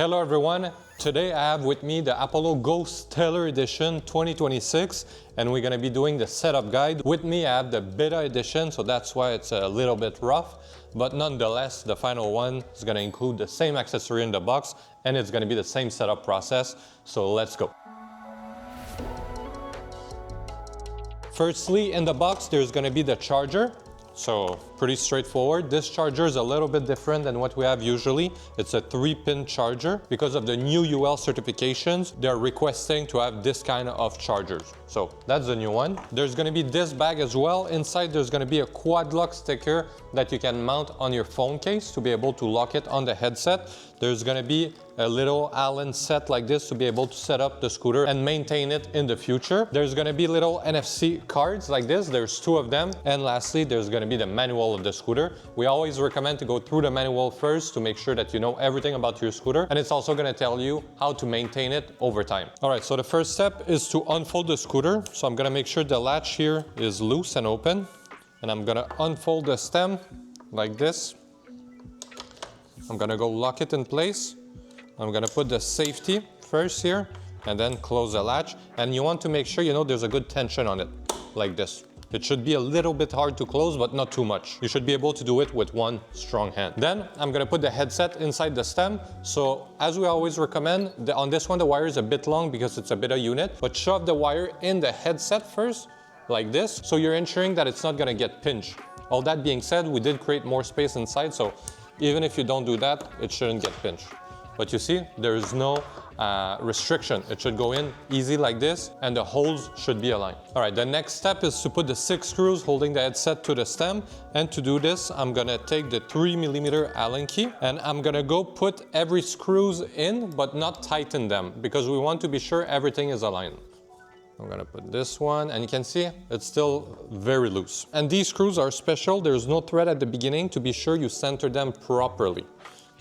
Hello everyone, today I have with me the Apollo Go Stellar Edition 2026 and we're going to be doing the setup guide. With me I have the beta edition, so that's why it's a little bit rough, but nonetheless the final one is going to include the same accessory in the box and it's going to be the same setup process, so let's go. Firstly, in the box there's going to be the charger. So pretty straightforward. This charger is a little bit different than what we have usually. It's a 3-pin charger. Because of the new UL certifications, they're requesting to have this kind of chargers. So that's the new one. There's going to be this bag as well. Inside there's going to be a Quadlock sticker that you can mount on your phone case to be able to lock it on the headset. There's going to be a little Allen set like this to be able to set up the scooter and maintain it in the future. There's going to be little NFC cards like this. There's 2 of them. And lastly, there's going to be the manual of the scooter. We always recommend to go through the manual first to make sure that you know everything about your scooter. And it's also going to tell you how to maintain it over time. All right, so the first step is to unfold the scooter. So I'm going to make sure the latch here is loose and open. And I'm going to unfold the stem like this. I'm going to go lock it in place. I'm going to put the safety first here and then close the latch. And you want to make sure, you know, there's a good tension on it, like this. It should be a little bit hard to close, but not too much. You should be able to do it with one strong hand. Then I'm going to put the headset inside the stem. So as we always recommend, on this one, the wire is a bit long because it's a beta unit, but shove the wire in the headset first, like this. So you're ensuring that it's not going to get pinched. All that being said, we did create more space inside. So even if you don't do that, it shouldn't get pinched. But you see, there is no restriction. It should go in easy like this, and the holes should be aligned. All right, the next step is to put the 6 screws holding the headset to the stem. And to do this, I'm gonna take the 3mm Allen key, and I'm gonna go put every screws in, but not tighten them, because we want to be sure everything is aligned. I'm gonna put this one, and you can see it's still very loose. And these screws are special. There's no thread at the beginning to be sure you center them properly.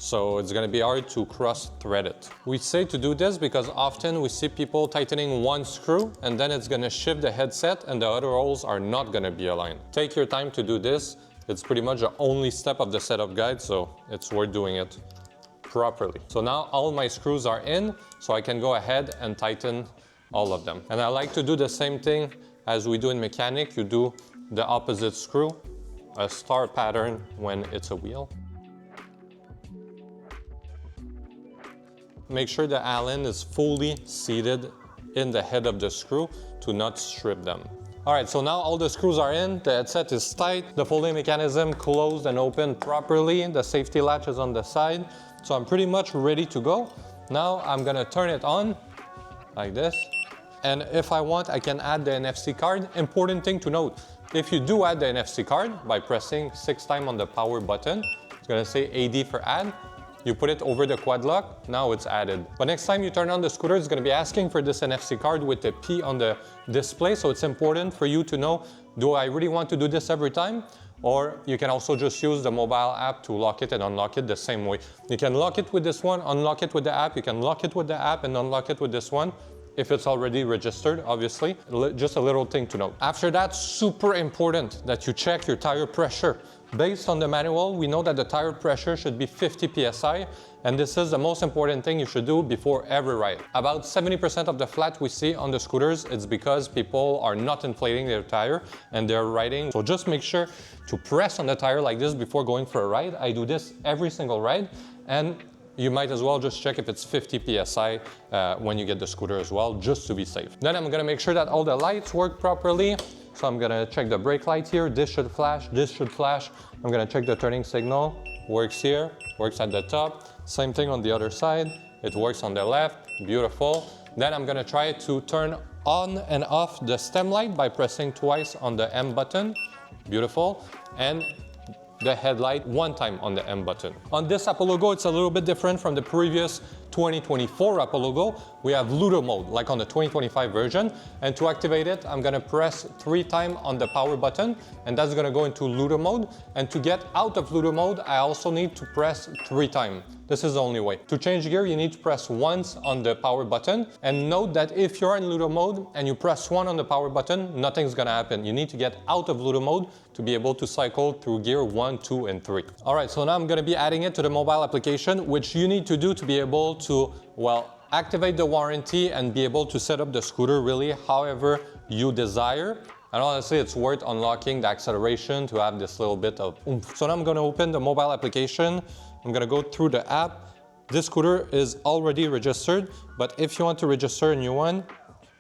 So it's going to be hard to cross-thread it. We say to do this because often we see people tightening one screw and then it's going to shift the headset and the other holes are not going to be aligned. Take your time to do this. It's pretty much the only step of the setup guide, so it's worth doing it properly. So now all my screws are in, so I can go ahead and tighten all of them. And I like to do the same thing as we do in mechanic. You do the opposite screw, a star pattern when it's a wheel. Make sure the Allen is fully seated in the head of the screw to not strip them. All right, so now all the screws are in, the headset is tight, the folding mechanism closed and opened properly, the safety latch is on the side, so I'm pretty much ready to go. Now I'm gonna turn it on like this, and if I want, I can add the NFC card. Important thing to note, if you do add the NFC card by pressing 6 times on the power button, it's gonna say AD for add. You put it over the Quadlock, now it's added. But next time you turn on the scooter, it's going to be asking for this NFC card with the P on the display. So it's important for you to know, do I really want to do this every time? Or you can also just use the mobile app to lock it and unlock it the same way. You can lock it with this one, unlock it with the app. You can lock it with the app and unlock it with this one. If it's already registered, obviously. Just a little thing to note. After that, super important that you check your tire pressure. Based on the manual, we know that the tire pressure should be 50 psi, and this is the most important thing you should do before every ride. About 70% of the flat we see on the scooters, it's because people are not inflating their tire and they're riding. So just make sure to press on the tire like this before going for a ride. I do this every single ride, and you might as well just check if it's 50 psi when you get the scooter as well, just to be safe. Then I'm gonna make sure that all the lights work properly. So I'm gonna check the brake light here. This should flash, this should flash. I'm gonna check the turning signal. Works here, works at the top. Same thing on the other side. It works on the left, beautiful. Then I'm gonna try to turn on and off the stem light by pressing twice on the M button. Beautiful. And the headlight 1 time on the M button. On this Apollo Go, it's a little bit different from the previous 2024 Apollo Go. We have Ludo mode, like on the 2025 version. And to activate it, I'm gonna press 3 times on the power button, and that's gonna go into Ludo mode. And to get out of Ludo mode, I also need to press 3 times. This is the only way. To change gear, you need to press once on the power button. And note that if you're in Ludo mode and you press 1 on the power button, nothing's gonna happen. You need to get out of Ludo mode to be able to cycle through gear 1, 2, and 3. All right, so now I'm gonna be adding it to the mobile application, which you need to do to be able to, well, activate the warranty and be able to set up the scooter really however you desire. And honestly, it's worth unlocking the acceleration to have this little bit of oomph. So now I'm gonna open the mobile application. I'm gonna go through the app. This scooter is already registered, but if you want to register a new one,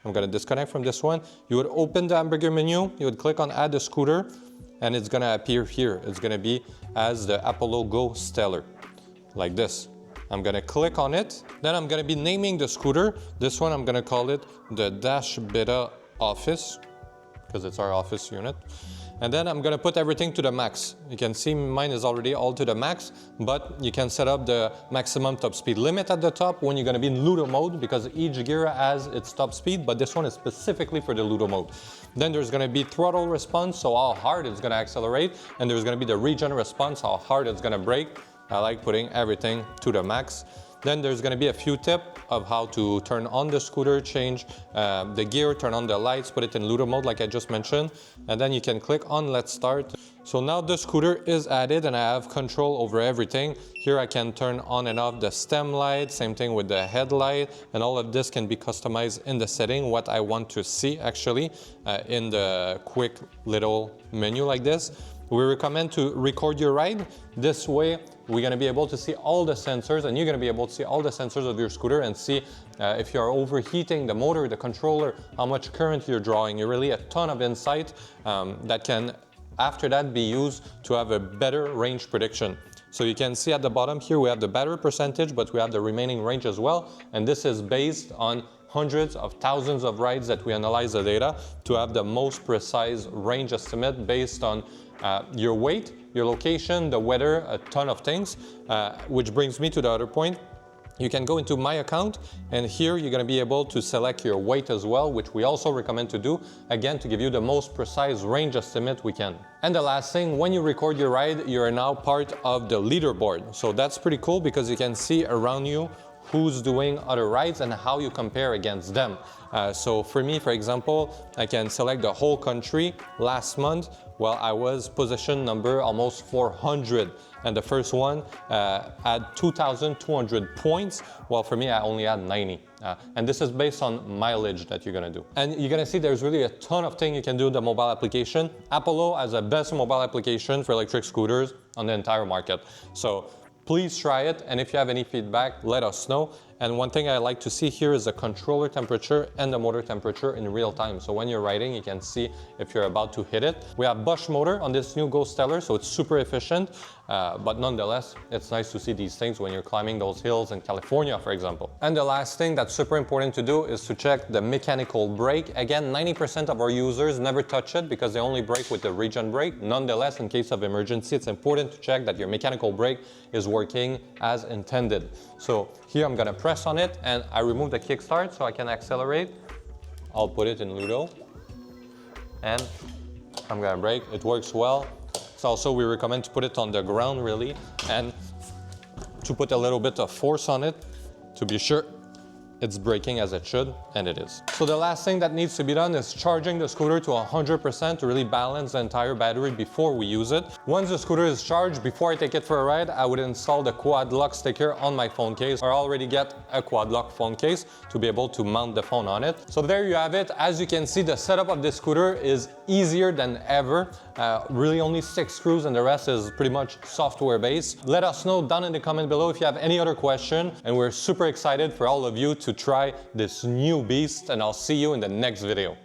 I'm gonna disconnect from this one. You would open the hamburger menu, you would click on add a scooter, and it's gonna appear here. It's gonna be as the Apollo Go Stellar, like this. I'm gonna click on it. Then I'm gonna be naming the scooter. This one, I'm gonna call it the Dash Beta Office, because it's our office unit. And then I'm gonna put everything to the max. You can see mine is already all to the max, but you can set up the maximum top speed limit at the top when you're gonna be in Ludo mode, because each gear has its top speed, but this one is specifically for the Ludo mode. Then there's gonna be throttle response, so how hard it's gonna accelerate, and there's gonna be the regen response, how hard it's gonna brake. I like putting everything to the max. Then there's gonna be a few tips of how to turn on the scooter, change the gear, turn on the lights, put it in Ludo mode like I just mentioned. And then you can click on Let's Start. So now the scooter is added and I have control over everything. Here I can turn on and off the stem light, same thing with the headlight, and all of this can be customized in the setting, what I want to see actually in the quick little menu like this. We recommend to record your ride. This way, we're gonna be able to see all the sensors, and you're gonna be able to see all the sensors of your scooter and see if you're overheating the motor, the controller, how much current you're drawing. You're really a ton of insight that can, after that, be used to have a better range prediction. So you can see at the bottom here, we have the battery percentage, but we have the remaining range as well. And this is based on hundreds of thousands of rides that we analyze the data to have the most precise range estimate based on your weight, your location, the weather, a ton of things, which brings me to the other point. You can go into My Account, and here you're gonna be able to select your weight as well, which we also recommend to do, again, to give you the most precise range estimate we can. And the last thing, when you record your ride, you're now part of the leaderboard. So that's pretty cool because you can see around you who's doing other rides and how you compare against them. So for me, for example, I can select the whole country. Last month, well, I was position number almost 400, and the first one had 2,200 points, while for me, I only had 90. And this is based on mileage that you're gonna do. And you're gonna see there's really a ton of things you can do in the mobile application. Apollo has the best mobile application for electric scooters on the entire market. So please try it, and if you have any feedback, let us know. And one thing I like to see here is the controller temperature and the motor temperature in real time. So when you're riding, you can see if you're about to hit it. We have Bosch motor on this new Go Stellar, so it's super efficient. But nonetheless, it's nice to see these things when you're climbing those hills in California, for example. And the last thing that's super important to do is to check the mechanical brake. Again, 90% of our users never touch it because they only brake with the regen brake. Nonetheless, in case of emergency, it's important to check that your mechanical brake is working as intended. So here I'm gonna press on it and I remove the kickstart so I can accelerate. I'll put it in Ludo and I'm gonna brake. It works well. So also we recommend to put it on the ground really and to put a little bit of force on it to be sure it's braking as it should, and it is. So the last thing that needs to be done is charging the scooter to 100% to really balance the entire battery before we use it. Once the scooter is charged, before I take it for a ride, I would install the Quadlock sticker on my phone case, or already get a Quadlock phone case to be able to mount the phone on it. So there you have it. As you can see, the setup of this scooter is easier than ever. Really only 6 screws and the rest is pretty much software based. Let us know down in the comment below if you have any other question, and we're super excited for all of you to try this new beast, and I'll see you in the next video.